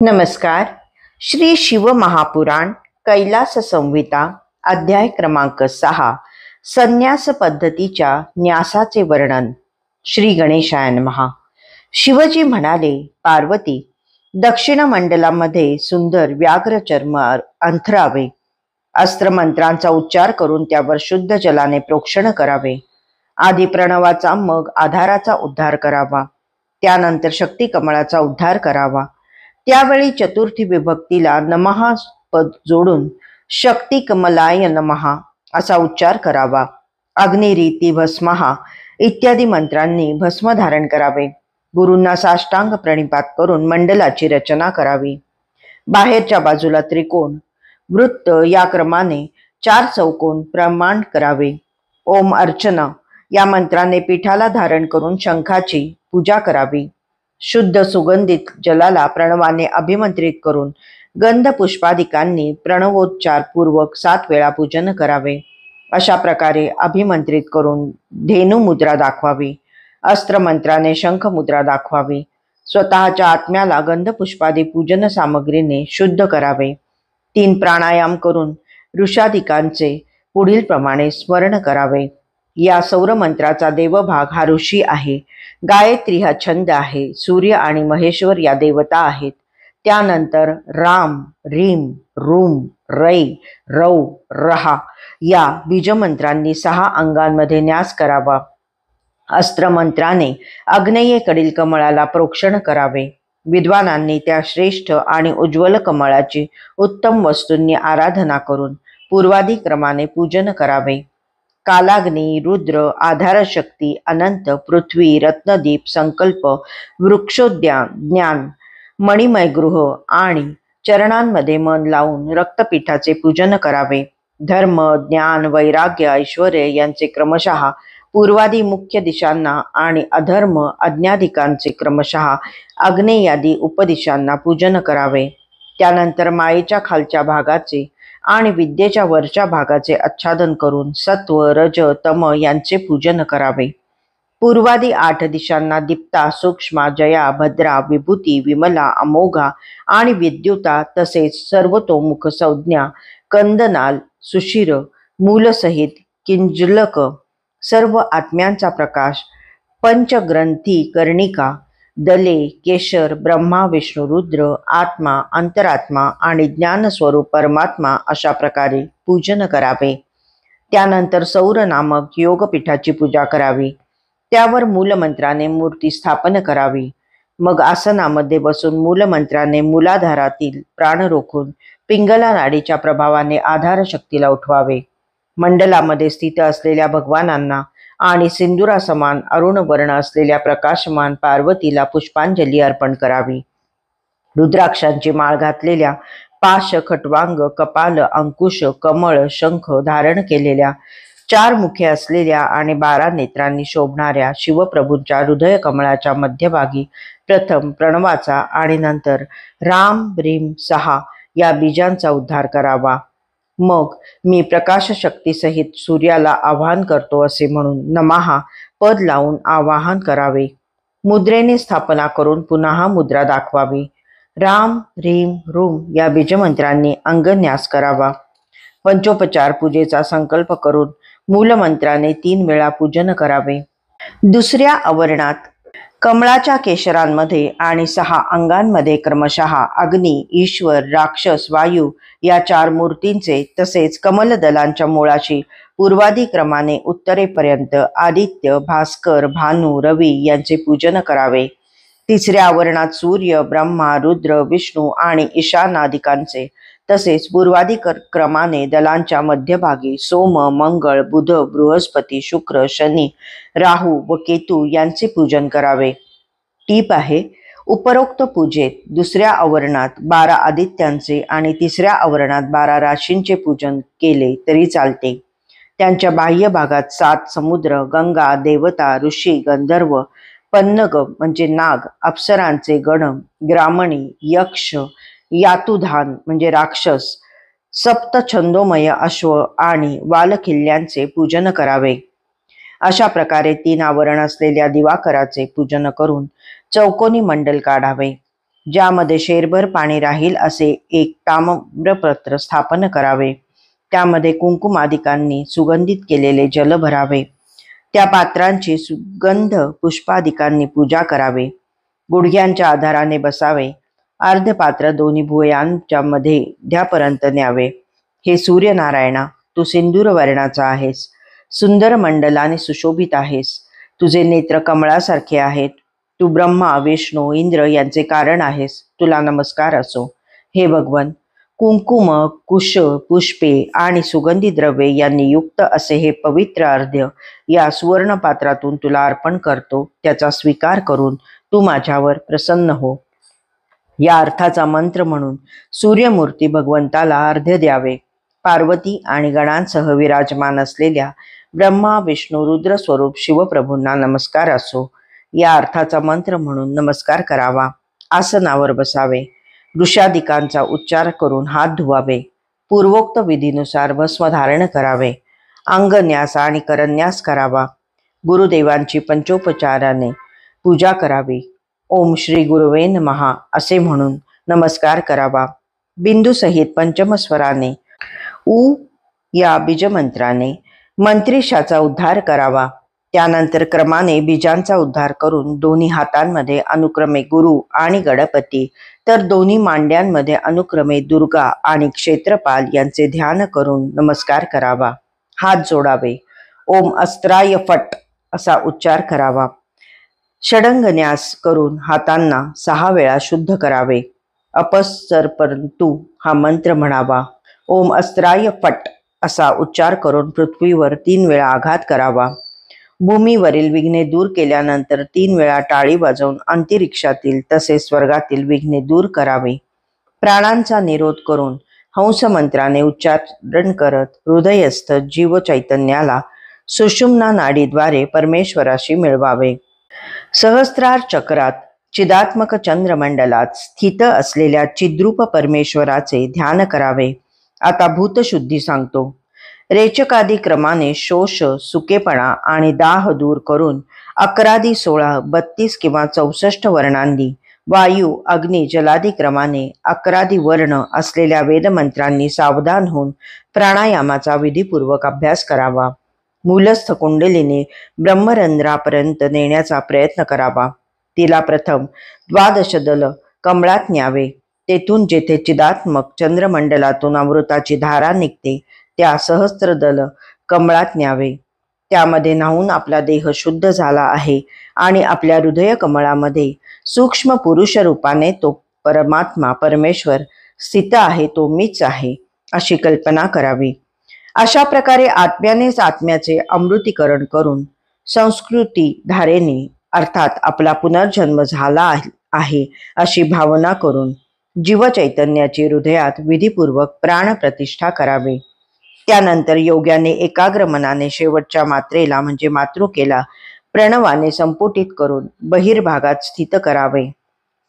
नमस्कार. श्री शिव महापुराण कैलास संहिता अध्याय क्रमांक 6 संन्यास पद्धतीच्या न्यासाचे वर्णन. श्री गणेशाय नमः. शिवजी म्हणाले, पार्वती, दक्षिण मंडलामध्ये सुंदर व्याघ्र चर्म अंथरावे. अस्त्रमंत्रांचा उच्चार करून त्यावर शुद्ध जलाने प्रोक्षण करावे. आधी प्रणवाचा मग आधाराचा उद्धार करावा. त्यानंतर शक्ती कमळाचा उद्धार करावा. त्यावेळी चतुर्थी विभक्तीला नमः पद जोडून शक्ती कमलाय नमः असा उच्चार करावा. अग्निरीती भस्महा इत्यादी मंत्रांनी भस्म धारण करावे. गुरूंना साष्टांग प्रणिपात करून मंडलाची रचना करावी. बाहेरच्या बाजूला त्रिकोण, वृत्त या क्रमाने 4 चौकोन प्रमाण करावे. ओम अर्चना या मंत्राने पीठाला धारण करून शंखाची पूजा करावी. शुद्ध सुगंधित जलाला प्रणवाने अभिमंत्रित करून गंध पुष्पादिकांनी प्रणवोच्चार पूर्वक 7 वेळा पूजन करावे. अशा प्रकारे अभिमंत्रित करून धेनू मुद्रा दाखवावी. अस्त्रमंत्राने शंख मुद्रा दाखवावी. स्वतःच्या आत्म्याला गंध पुष्पादी पूजन सामग्रीने शुद्ध करावे. 3 प्राणायाम करून ऋषादिकांचे पुढील प्रमाणे स्मरण करावे. या सौर मंत्राचा देवभाग हा ऋषी आहे. गायत्री हा छंद आहे. सूर्य आणि महेश्वर या देवता आहेत. त्यानंतर राम, रीम, रूम, रै, रौ, रहा या बीजमंत्रांनी 6 अंगांमध्ये न्यास करावा. अस्त्रमंत्राने आग्नेयेकडील कमळाला प्रोक्षण करावे. विद्वानांनी त्या श्रेष्ठ आणि उज्ज्वल कमळाची उत्तम वस्तूंनी आराधना करून पूर्वादी क्रमाने पूजन करावे. कालाग्नी, रुद्र, आधारशक्ती, अनंत, पृथ्वी, रत्नदीप, संकल्प, वृक्षोद्यान, ज्ञान, मणिमय गृह आणि चरणांमध्ये मन लावून रक्तपीठाचे पूजन करावे. धर्म, ज्ञान, वैराग्य, ऐश्वर यांचे क्रमशः पूर्वादी मुख्य दिशांना आणि अधर्म, अज्ञाधिकांचे क्रमशः आग्नेयादी उपदिशांना पूजन करावे. त्यानंतर मायेच्या खालच्या भागाचे आणि विद्येच्या वरच्या भागाचे आच्छादन करून सत्व, रज, तम यांचे पूजन करावे. पूर्वादी 8 दिशांना दीप्ता, सूक्ष्मा, जया, भद्रा, विभूती, विमला, अमोघा आणि विद्युता तसेच सर्वतोमुख संज्ञा, कंदनाल, सुशिर, मूलसहित किंजलक, सर्व आत्म्यांचा प्रकाश, पंचग्रंथी, कर्णिका, दले, केशर, ब्रह्मा, विष्णू, रुद्र, आत्मा, अंतरात्मा आणि ज्ञानस्वरूप परमात्मा अशा प्रकारे पूजन करावे. त्यानंतर सौर नामक योगपीठाची पूजा करावी. त्यावर मूलमंत्राने मूर्ती स्थापन करावी. मग आसनामध्ये बसून मूलमंत्राने मूलाधारातील प्राण रोखून पिंगला नाडीच्या प्रभावाने आधार शक्तीला उठवावे. मंडलामध्ये स्थित असलेल्या भगवानांना आणि सिंदुरासमान अरुण वर्ण असलेल्या प्रकाशमान पार्वतीला पुष्पांजली अर्पण करावी. रुद्राक्षांची माळ घातलेल्या, पाश, खटवांग, कपाल, अंकुश, कमळ, शंख धारण केलेल्या, 4 मुखे असलेल्या आणि 12 नेत्रांनी शोभणाऱ्या शिवप्रभूंच्या हृदय कमळाच्या मध्यभागी प्रथम प्रणवाचा आणि नंतर राम, ह्रीम, सहा या बीजांचा उद्धार करावा. मग मी प्रकाश शक्तीसहित सूर्याला आवाहन करतो असे म्हणून नमहा पद लावून आवाहन करावे. मुद्रेने स्थापना करून पुन्हा मुद्रा दाखवावी. राम, ह्रीम, रूम या बीजमंत्रांनी अंगन्यास करावा. पंचोपचार पूजेचा संकल्प करून मूलमंत्राने 3 वेळा पूजन करावे. दुसऱ्या अवर्णात कमळाच्या केशरांमध्ये आणि 6 अंगांमध्ये क्रमशः अग्नी, ईश्वर, राक्षस, वायू या 4 मूर्तींचे तसेच कमलदलांच्या मुळाशी पूर्वादी क्रमाने उत्तरेपर्यंत आदित्य, भास्कर, भानू, रवी यांचे पूजन करावे. तिसऱ्या आवरणात सूर्य, ब्रह्मा, रुद्र, विष्णू आणि ईशानादिकांचे तसेच पूर्वादी क्रमाने दलांच्या मध्यभागी सोम, मंगळ, बुध, बृहस्पती, शुक्र, शनी, राहू व केतू यांचे पूजन करावे. टीप आहे, उपरोक्त पूजेत दुसऱ्या आवरणात 12 आदित्यांचे आणि तिसऱ्या आवरणात 12 राशींचे पूजन केले तरी चालते. त्यांच्या बाह्य भागात 7 समुद्र, गंगा, देवता, ऋषी, गंधर्व, पन्नग म्हणजे नाग, अप्सरांचे गण, ग्रामणी, यक्ष, यातुधान म्हणजे राक्षस, सप्त छंदोमय अश्व आणि वालखिल्यांचे पूजन करावे. अशा प्रकारे 3 आवरण असलेल्या दिवाकराचे पूजन करून चौकोनी मंडल काढावे. ज्यामध्ये शेरभर पाणी राहील असे एक ताम्रपत्र स्थापन करावे. त्यामध्ये कुंकुमादिकांनी सुगंधित केलेले जल भरावे. त्या पात्रांची सुगंध पुष्पादिकांनी पूजा करावे. गुडघ्यांच्या आधाराने बसावे. अर्धपात्र दोन्ही भुवयांच्या मध्ये ध्यापर्यंत न्यावे. हे सूर्यनारायणा, तू सिंदूर वर्णाचा आहेस. सुंदर मंडलाने सुशोभित आहेस. तुझे नेत्र कमळासारखे आहेत. तू ब्रह्मा, विष्णू, इंद्र यांचे कारण आहेस. तुला नमस्कार असो. हे भगवन, कुंकुम, कुश, पुष्पे आणि सुगंधी द्रव्ये यांनी युक्त असे हे पवित्र अर्ध्य या सुवर्ण पात्रातून तुला अर्पण करतो. त्याचा स्वीकार करून तू माझ्यावर प्रसन्न हो. या अर्थाचा मंत्र म्हणून सूर्यमूर्ती भगवंताला अर्ध्य द्यावे. पार्वती आणि गणांसह विराजमान असलेल्या ब्रह्मा, विष्णू, रुद्र स्वरूप शिवप्रभूंना नमस्कार असो. या अर्थाचा मंत्र म्हणून नमस्कार करावा. आसनावर बसावे. ऋषादिकांचा उच्चार करून हात धुवावे. पूर्वोक्त विधीनुसार भस्म धारण करावे. अंगन्यास आणि करन्यास करावा. गुरुदेवांची पंचोपचाराने पूजा करावी. ओम श्री गुरुवे नमः असे म्हणून नमस्कार करावा. बिंदूसहित पंचमस्वराने उ या बीजमंत्राने मंत्रिशाचा उद्धार करावा. त्यानंतर क्रमाने बीजांचा उद्धार करून दोन्ही हातांमध्ये अनुक्रमे गुरु आणि गणपती तर दोन्ही मांड्यांमध्ये अनुक्रमे दुर्गा आणि क्षेत्रपाल यांचे ध्यान करून नमस्कार करावा. हात जोडावे. ओम अस्त्राय फट असा उच्चार करावा. षडंगन्यास करून हातांना 6 वेळा शुद्ध करावे. अपस्सर परंतु हा मंत्र म्हणावा. ओम अस्त्राय फट असा उच्चार करून पृथ्वीवर 3 वेळा आघात करावा. भूमीवरील विघ्ने दूर केल्यानंतर 3 वेळा टाळी वाजवून अंतरिक्षातील तसेच स्वर्गातील विघ्ने दूर करावे. प्राणांचा निरोध करून हंस मंत्राने उच्चारण करत हृदयस्थ जीव चैतन्याला सुषुम्ना नाडीद्वारे परमेश्वराशी मिळवावे. सहस्रार चक्रात चिदात्मक चंद्रमंडलात स्थित असलेल्या चिद्रूप परमेश्वराचे ध्यान करावे. आता भूतशुद्धी सांगतो. रेचकादी क्रमाने शोष, सुकेपणा आणि दाह दूर करून 11, 16, 32 किंवा 64 वर्णांनी वायू, अग्नी, जलादी क्रमाने 11 वर्ण असलेल्या वेदमंत्रांनी सावधान होऊन प्राणायामाचा विधीपूर्वक अभ्यास करावा. मूलस्थ कुंडलीने ब्रह्मरंध्रापर्यंत नेण्याचा प्रयत्न करावा. तिला प्रथम 12 दल कमळात न्यावे. तेथून जेथे चिदात्मक चंद्रमंडलातून अमृताची धारा निघते त्या सहस्त्रदल कमळात न्यावे. त्यामध्ये न्हाऊन आपला देह शुद्ध झाला आहे आणि आपल्या हृदय कमळामध्ये सूक्ष्म पुरुष रूपाने तो परमात्मा परमेश्वर स्थित आहे, तो मीच आहे अशी कल्पना करावी. अशा प्रकारे आत्म्यानेच आत्म्याचे अमृतीकरण करून संस्कृती धारेने अर्थात आपला पुनर्जन्म झाला आहे अशी भावना करून जीवचैतन्याची हृदयात विधीपूर्वक प्राणप्रतिष्ठा करावे. त्यानंतर योग्याने एकाग्र मनाने शेवटच्या मात्रेला म्हणजे मातृकेला प्रणवाने संपुटित करून बहिर्भागात स्थित करावे.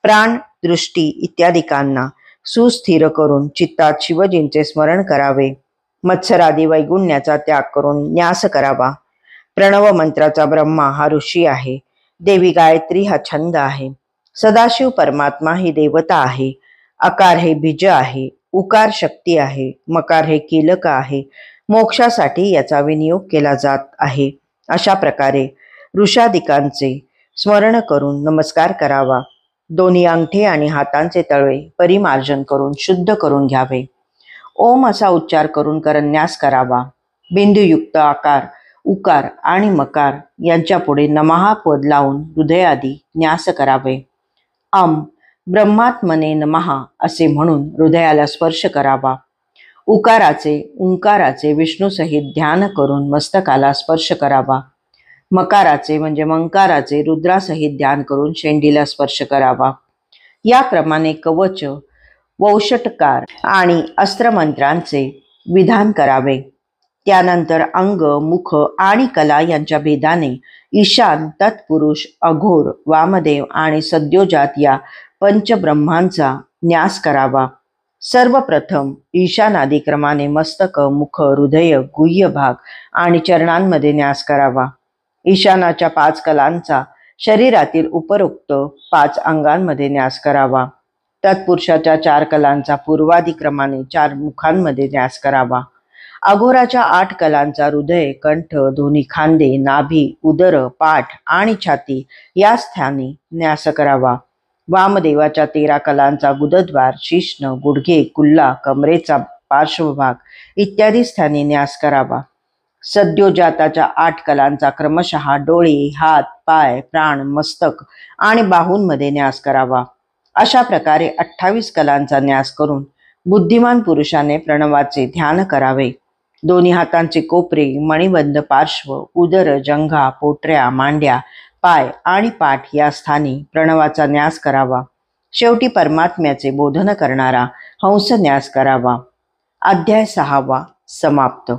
प्राण, दृष्टी इत्यादिकांना सुस्थिर करून चित्तात शिवजींचे स्मरण करावे. मत्सरादी वैगुण्याचा त्याग करून न्यास करावा. प्रणव मंत्राचा ब्रह्मा हा ऋषी आहे. देवी गायत्री हा छंद आहे. सदाशिव परमात्मा ही देवता आहे. अकार हे बीज आहे. उकार शक्ती आहे. मकार हे कीलक आहे. मोक्षासाठी याचा विनियोग केला जात आहे. अशा प्रकारे ऋषादिकांचे स्मरण करून नमस्कार करावा. दोन्ही अंगठे आणि हातांचे तळवे परिमार्जन करून शुद्ध करून घ्यावे. ओम असा उच्चार करून करन्यास करावा. बिंदुयुक्त आकार, उकार आणि मकार यांच्या पुढे नमः पद लावून हृदयादी न्यास करावे. ब्रह्मात्मने नमः असे म्हणून हृदयाला स्पर्श करावा. उकाराचे, ओंकाराचे विष्णूसहित ध्यान करून मस्तकाला स्पर्श करावा. मकाराचे म्हणजे मंकाराचे रुद्रासहित ध्यान करून शेंडीला स्पर्श करावा. या क्रमाने कवच, वौषटकार आणि अस्त्रमंत्रांचे विधान करावे. त्यानंतर अंग, मुख आणि कला यांच्या भेदाने ईशान, तत्पुरुष, अघोर, वामदेव आणि सद्योजात या पंचब्रह्मांचा न्यास करावा. सर्वप्रथम ईशानादी क्रमाने मस्तक, मुख, हृदय, गुह्य भाग आणि चरणांमध्ये न्यास करावा. ईशानाच्या 5 कलांचा शरीरातील उपरोक्त 5 अंगांमध्ये न्यास करावा. तत्पुरुषाच्या 4 कलांचा पूर्वाधिक्रमाने 4 मुखांमध्ये न्यास करावा. अघोराच्या 8 कलांचा हृदय, कंठ, दोन्ही खांदे, नाभी, उदर, पाठ आणि छाती या स्थानी न्यास करावा. वामदेवाच्या 13 कलांचा गुदद्वार, शिश्न, गुडघे, कुल्ला, कमरेचा पार्श्वभाग इत्यादी स्थानी न्यास करावा. सद्योजाताच्या 8 कलांचा क्रमशः डोळे, हात, पाय, प्राण, मस्तक आणि बाहूंमध्ये न्यास करावा. अशा प्रकारे 28 कलांचा न्यास करून बुद्धिमान पुरुषाने प्रणवाचे ध्यान करावे. दोन्ही हातांचे कोपरे, मणिबंध पार्श्व, उदर, जंघा, पोटऱ्या, मांड्या, पाय आणि पाठ या स्थानी प्रणवाचा न्यास करावा. शेवटी परमात्म्याचे बोधन करणारा हंस न्यास करावा. अध्याय 6 समाप्त.